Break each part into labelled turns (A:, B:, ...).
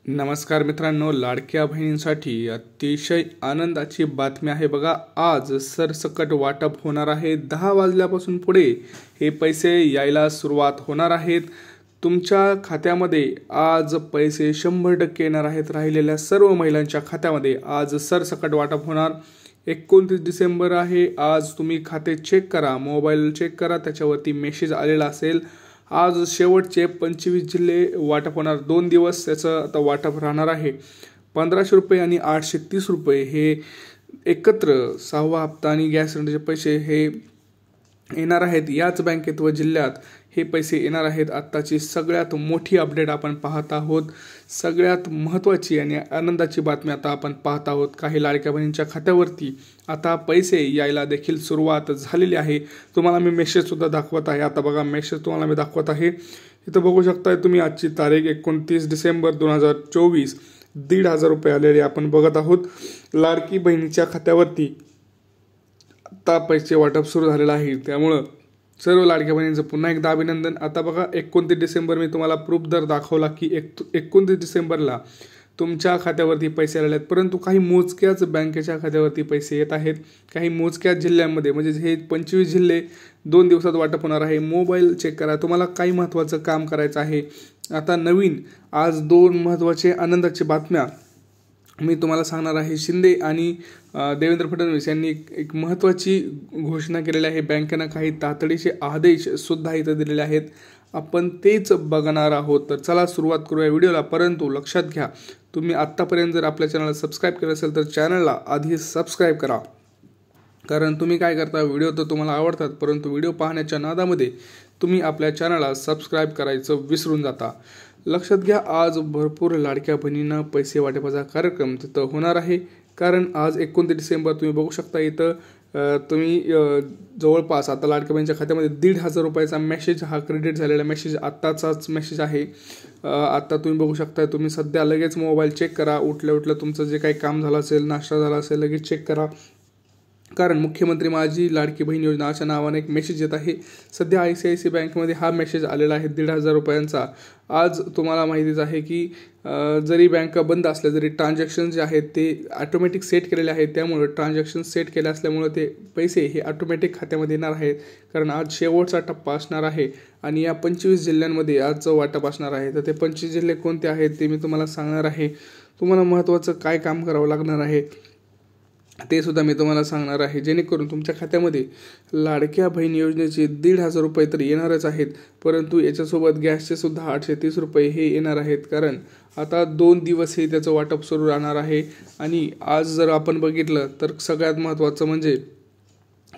A: नमस्कार मित्रांनो, लाडक्या बहिणींसाठी अतिशय आनंदाची बातमी आहे बघा। आज सरसकट वाटप होणार आहे। 10 वाजल्यापासून पुढे हे पैसे यायला सुरुवात होणार आहेत। तुमच्या खात्यामध्ये आज पैसे 100% येणार आहेत। राहिलेल्या सर्व महिलांच्या खात्यामध्ये आज सरसकट वाटप होणार। 29 डिसेंबर आहे आज। तुम्ही खाते चेक करा, मोबाईल चेक करा, त्याच्यावरती मेसेज आलेला असेल। आज शेवटचे 25 जिल्हे वाटप होणार। 2 दिवस त्याचं आता वाटप राहणार आहे। 1500 रुपये आणि 830 रुपये हे एकत्र 6वा हप्ता आणि गॅस सिलेंडरचे पैसे हे येणार आहेत। याच बँकेत व जिल्ह्यात हे पैसे येणार आहेत। आत्ताची सगळ्यात मोठी अपडेट आपण पाहत आहोत। सगळ्यात महत्त्वाची आणि आनंदाची बातमी आता आपण पाहत आहोत। काही लाडक्या बहिणींच्या खात्यावरती आता पैसे यायला देखील सुरुवात झालेली आहे। तुम्हाला मी मेसेज सुद्धा दाखवत आहे। आता बघा, मेसेज तुम्हाला मी दाखवत आहे। इथं बघू शकता तुम्ही आजची तारीख 29 डिसेंबर 2024 1,500 रुपये आलेले आपण बघत आहोत। लाडकी बहिणीच्या खात्यावरती आता पैसे वाटप सुरू झालेलं आहे। त्यामुळे सर्व लाडक्या बहिणींचं पुन्हा एकदा अभिनंदन। आता बघा, 29 डिसेंबर मी तुम्हाला प्रूफ दर दाखवला की 29 डिसेंबरला तुमच्या खात्यावरती पैसे आलेले आहेत। परंतु काही मोजक्याच बँकेच्या खात्यावरती पैसे येत आहेत। काही मोजक्याच जिल्ह्यांमध्ये, म्हणजे हे 25 जिल्हे 2 दिवसात वाटप होणार आहे। मोबाईल चेक करा, तुम्हाला काही महत्त्वाचं काम करायचं आहे। आता नवीन आज 2 महत्त्वाचे आनंदाची बातम्या मी तुम्हाला सांगणार आहे। शिंदे आणि देवेंद्र फडणवीस यांनी एक महत्त्वाची घोषणा केलेली आहे। बँकेनं काही तातडीचे आदेश सुद्धा इथं दिलेले आहेत। आपण तेच बघणार आहोत। तर चला सुरुवात करूया व्हिडिओला। परंतु लक्षात घ्या, तुम्ही आत्तापर्यंत जर आपल्या चॅनलला सबस्क्राईब केलं असेल तर चॅनलला आधी सबस्क्राईब करा। कारण तुम्ही काय करता, व्हिडिओ तर तुम्हाला आवडतात, परंतु व्हिडिओ पाहण्याच्या नादामध्ये तुम्ही आपल्या चॅनलला सबस्क्राईब करायचं विसरून जाता। लक्षात घ्या, आज भरपूर लाडक्या बहिणींना पैसे वाटपाचा कार्यक्रम तिथं होणार आहे। कारण आज 29 डिसेंबर तुम्ही बघू शकता इथं तुम्ही जवळपास आता लाडक्या बहिणीच्या खात्यामध्ये 1,500 रुपयाचा मेसेज हा क्रेडिट झालेला मेसेज आत्ताचाच मेसेज आहे। आता तुम्ही बघू शकता, तुम्ही सध्या लगेच मोबाईल चेक करा। उठल्या तुमचं जे काही काम झालं असेल, नाश्ता झाला असेल, लगेच चेक करा। कारण मुख्यमंत्री माझी लाडकी बहीण योजना अशा नावाने एक मेसेज येत आहे। सध्या ICICI बँकेमध्ये हा मेसेज आलेला आहे 1,500 रुपयांचा। आज तुम्हाला माहितीच आहे की जरी बँका बंद असल्या जरी ट्रान्झॅक्शन जे आहेत ते ऑटोमॅटिक सेट केलेले आहेत। त्यामुळे ट्रान्झॅक्शन सेट केले असल्यामुळे ते पैसे हे ऑटोमॅटिक खात्यामध्ये येणार आहेत। कारण आज शेवटचा टप्पा असणार आहे आणि या 25 जिल्ह्यांमध्ये आजचं वाटप असणार आहे। तर ते 25 जिल्हे कोणते आहेत ते मी तुम्हाला सांगणार आहे। तुम्हाला महत्त्वाचं काय काम करावं लागणार आहे ते सुद्धा मी तुम्हाला सांगणार आहे, जेणेकरून तुमच्या खात्यामध्ये लाडक्या बहीण योजनेचे 1,500 रुपये तर येणारच आहेत। परंतु याच्यासोबत गॅसचे सुद्धा 830 रुपये हे येणार आहेत। कारण आता 2 दिवस हे त्याचं वाटप सुरू राहणार आहे। आणि आज जर आपण बघितलं तर सगळ्यात महत्त्वाचं म्हणजे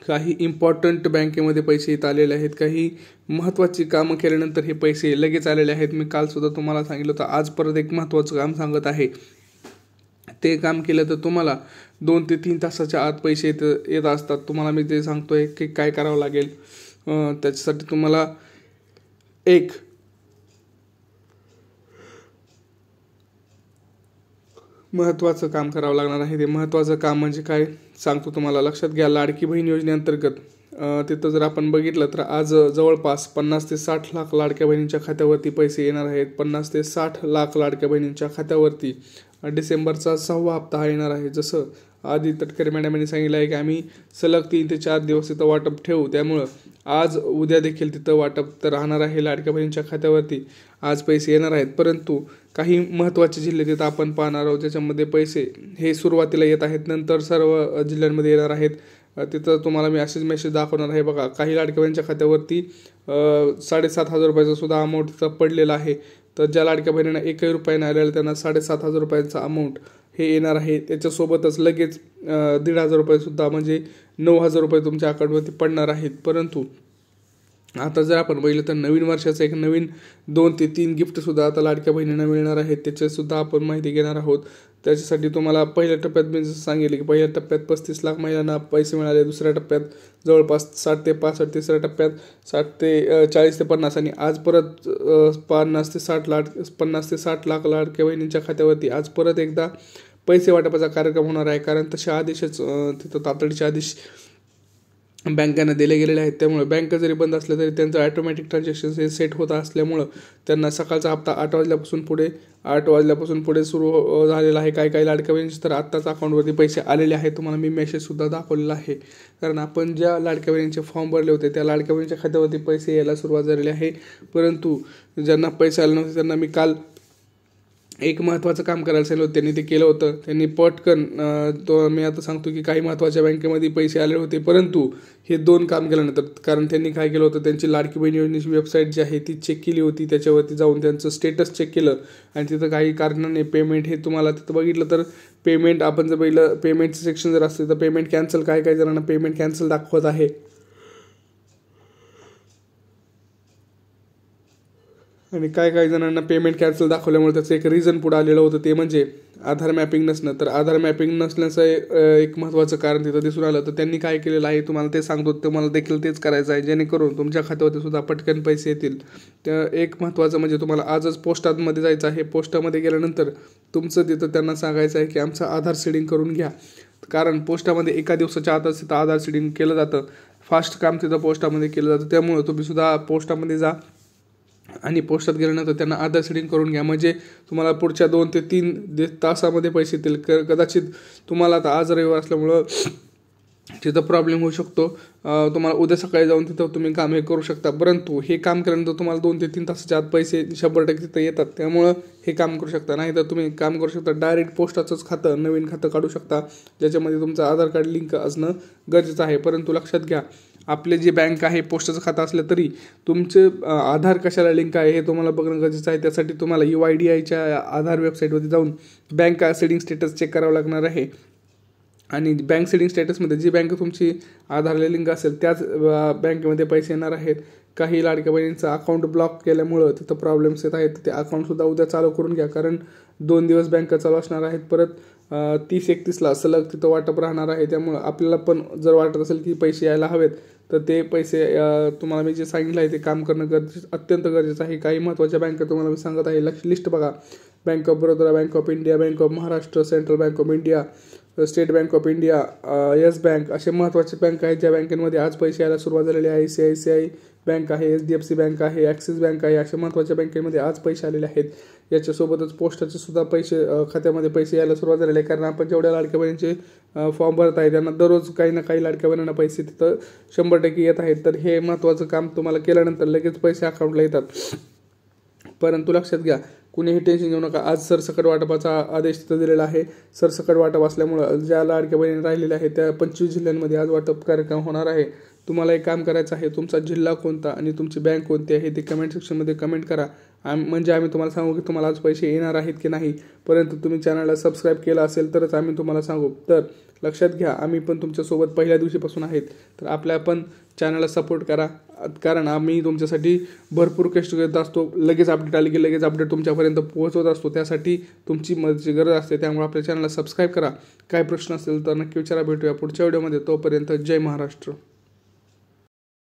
A: काही इम्पॉर्टंट बँकेमध्ये पैसे येत आलेले आहेत। काही महत्त्वाची कामं केल्यानंतर हे पैसे लगेच आलेले आहेत। मी कालसुद्धा तुम्हाला सांगितलं होतं, आज परत एक महत्त्वाचं काम सांगत आहे। ते काम केलं तर तुम्हाला 2 ते 3 तासाच्या आत पैसे येत असतात। तुम्हाला मी ते सांगतोय की काय करावं लागेल। त्याच्यासाठी तुम्हाला एक महत्त्वाचं काम करावं लागणार आहे। ते महत्त्वाचं काम म्हणजे काय सांगतो तुम्हाला। लक्षात घ्या, लाडकी बहीण योजनेअंतर्गत तिथं जर आपण बघितलं तर आज जवळपास 50 ते 60 लाख लाडक्या बहिणींच्या खात्यावरती पैसे येणार आहेत। 50 ते 60 लाख लाडक्या बहिणींच्या खात्यावरती डिसेंबरचा 6वा हप्ता हा येणार आहे। जसं आधी तटकरे मॅडमांनी सांगितलं आहे की आम्ही सलग 3 ते 4 दिवस तिथं वाटप ठेवू। त्यामुळं आज उद्या देखील तिथं वाटप तर राहणार आहे। लाडक्या बहिणींच्या खात्यावरती आज पैसे येणार आहेत। परंतु काही महत्त्वाचे जिल्हे तिथं आपण पाहणार आहोत, ज्याच्यामध्ये पैसे हे सुरुवातीला येत आहेत, नंतर सर्व जिल्ह्यांमध्ये येणार आहेत। तिथं तुम्हाला मी असेच मेसेज दाखवणार आहे। बघा, काही लाडक्या बहिणींच्या खात्यावरती 7,500 रुपयाचा सुद्धा अमाऊंट तिथं पडलेला आहे। तर ज्या लाडक्या बहिणींना 1 रुपया नाही आलेला त्यांना 7,500 रुपयांचा अमाऊंट हे येणार आहे। त्याच्यासोबतच लगेच 1,500 रुपये सुद्धा म्हणजे 9,000 रुपये तुमच्या अकाउंटवरती पडणार आहेत। परंतु आता जर आपण बघितलं तर नवीन वर्षाचं एक नवीन 2 ते 3 गिफ्टसुद्धा आता लाडक्या बहिणींना मिळणार आहेत। त्याच्यासुद्धा आपण माहिती घेणार आहोत। त्याच्यासाठी तुम्हाला पहिल्या टप्प्यात मी जसं सांगितलं की पहिल्या टप्प्यात 35 लाख महिलांना पैसे मिळाले। दुसऱ्या टप्प्यात जवळपास 60 ते 65, तिसऱ्या टप्प्यात 60 ते 40 ते 50 आणि आज परत 50 ते 60 लाख लाडक्या बहिणींच्या खात्यावरती आज परत एकदा पैसे वाटपाचा कार्यक्रम होणार आहे। कारण तसे आदेशच तिथं तातडीचे आदेश बँकांना दिले गेलेले आहेत. त्यामुळे बँका जरी बंद असल्या तरी त्यांचं ॲटोमॅटिक ट्रान्झॅक्शन हे सेट होत असल्यामुळं त्यांना सकाळचा हप्ता 8 वाजल्यापासून पुढे सुरू झालेला आहे. काही लाडक्या बहिणींचे तर आत्ताच अकाउंटवरती पैसे आलेले आहेत. तुम्हाला मी मेसेजसुद्धा दाखवलेला आहे. कारण आपण ज्या लाडक्या बहिणींचे फॉर्म भरले होते त्या लाडक्या बहिणींच्या खात्यावरती पैसे यायला सुरुवात झालेली आहे. परंतु ज्यांना पैसे आले नव्हते त्यांना मी काल एक महत्त्वाचं काम करायला सांगितलं होतं, त्यांनी ते केलं होतं. त्यांनी पटकन मी आता सांगतो की काही महत्त्वाच्या बँकेमध्ये पैसे आले होते, परंतु हे 2 काम केल्यानंतर, कारण त्यांनी काय केलं होतं, त्यांची लाडकी बहीण योजनेची वेबसाईट जी आहे ती चेक केली होती. त्याच्यावरती जाऊन त्यांचं स्टेटस चेक केलं आणि तिथं काही कारणाने पेमेंट हे तुम्हाला तिथं बघितलं तर पेमेंट, आपण जर बघितलं पेमेंटचं सेक्शन जर असतं तर पेमेंट कॅन्सल, काही जणांना पेमेंट कॅन्सल दाखवत आहे. आणि काही जणांना पेमेंट कॅन्सल दाखवल्यामुळे त्याचं एक रिझन पुढे आलेलं होतं, ते म्हणजे आधार मॅपिंग नसणं. तर आधार मॅपिंग नसल्याचं एक महत्त्वाचं कारण तिथं दिसून आलं. तर त्यांनी काय केलेलं आहे तुम्हाला ते सांगतो, तुम्हाला देखील तेच करायचं आहे जेणेकरून तुमच्या खात्यावरती सुद्धा पटकन पैसे येतील. तर एक महत्त्वाचं म्हणजे तुम्हाला आजच पोस्टामध्ये जायचं आहे. पोस्टामध्ये गेल्यानंतर तुमचं तिथं त्यांना सांगायचं आहे की आमचं आधार सीडिंग करून घ्या. कारण पोस्टामध्ये एका दिवसाच्या आतच तिथं आधार सीडिंग केलं जातं. फास्ट काम तिथं पोस्टामध्ये केलं जातं. त्यामुळं तुम्ही सुद्धा पोस्टामध्ये जा आणि पोस्टात गेल्यानंतर त्यांना आधार सीडिंग करून घ्या. म्हणजे तुम्हाला पुढच्या 2 ते 3 तासामध्ये पैसे येतील. कदाचित तुम्हाला आता आज रविवार असल्यामुळं तिथं प्रॉब्लेम होऊ शकतो. तुम्हाला उद्या सकाळी जाऊन तिथं तुम्ही काम हे करू शकता, परंतु हे काम केल्यानंतर तुम्हाला 2 ते 3 तासाच्या आत पैसे 100% तिथं येतात. त्यामुळं हे काम करू शकता. नाही तर तुम्ही काम करू शकता डायरेक्ट पोस्टाचंच खातं, नवीन खातं काढू शकता ज्याच्यामध्ये तुमचं आधार कार्ड लिंक असणं गरजेचं आहे. परंतु लक्षात घ्या, आपले जे बँक आहे पोस्टाचं खातं असलं तरी तुमचे आधार कशाला लिंक आहे हे तुम्हाला बघणं गरजेचं आहे. त्यासाठी तुम्हाला UIDAIच्या आधार वेबसाईटवरती जाऊन बँक सेटिंग स्टेटस चेक करावं लागणार आहे. आणि बँक सेटिंग स्टेटसमध्ये जी बँक तुमची आधारला लिंक असेल त्याच बँकेमध्ये पैसे येणार आहेत. काही लाडक्या बहिणींचं अकाउंट ब्लॉक केल्यामुळं तिथं प्रॉब्लेम्स येत आहेत. ते अकाउंटसुद्धा उद्या चालू करून घ्या, कारण 2 दिवस बँका चालू असणार आहेत. परत 30-31ला सलग तिथं वाटप राहणार आहे. त्यामुळं आपल्याला पण जर वाटत असेल की पैसे यायला हवेत तर ते पैसे तुम्हाला मी जे सांगितलं आहे ते काम करणं अत्यंत गरजेचं आहे. काही महत्त्वाच्या बँका तुम्हाला मी सांगत आहे, लिस्ट बघा. Bank of Baroda, bank of India, bank of Maharashtra, central bank of India, state bank of India, yes bank, असे महत्त्वाचे बँक आहेत ज्या बँकेमध्ये आज पैसे यायला सुरुवात झालेली आहे. ICICI बँक आहे, HDFC बँक आहे, ॲक्सिस बँक आहे. अशा महत्त्वाच्या बँकेमध्ये आज पैसे आलेले आहेत. याच्यासोबतच पोस्टाचे सुद्धा पैसे खात्यामध्ये पैसे यायला सुरुवात झालेले आहे. कारण आपण जेवढ्या लाडक्या बहिणींचे फॉर्म भरत आहे त्यांना दररोज काही ना काही लाडक्या बहिणींना पैसे तिथं 100% येत आहेत. तर हे महत्त्वाचं काम तुम्हाला केल्यानंतर लगेच पैसे अकाउंटला येतात. परंतु लक्षात घ्या, कुणीही टेन्शन घेऊ नका. आज सरसकट वाटपाचा आदेश तिथं दिलेला आहे. सरसकट वाटप असल्यामुळं ज्या लाडक्या बहिणी राहिलेल्या आहेत त्या 25 जिल्ह्यांमध्ये आज वाटप कार्यक्रम होणार आहे. तुम्हाला एक काम करायचं आहे, तुमचा जिल्हा कोणता आणि तुमची बँक कोणती आहे ते कमेंट सेक्शनमध्ये कमेंट करा. म्हणजे आम्ही तुम्हाला सांगू की तुम्हाला आज पैसे येणार आहेत की नाही. परंतु तुम्ही चॅनलला सबस्क्राईब केलं असेल तरच आम्ही तुम्हाला सांगू. तर लक्षात घ्या, आम्ही पण तुमच्यासोबत पहिल्या दिवशीपासून आहेत. तर आपल्या पण चॅनलला सपोर्ट करा, कारण आम्ही तुमच्यासाठी भरपूर कष्ट करत असतो. लगेच अपडेट आली की लगेच अपडेट तुमच्यापर्यंत पोहोचवत असतो. त्यासाठी तुमची मदतीची गरज असते. त्यामुळे आपल्या चॅनलला सबस्क्राईब करा. काय प्रश्न असेल तर नक्की विचारा. भेटूया पुढच्या व्हिडिओमध्ये. तोपर्यंत जय महाराष्ट्र.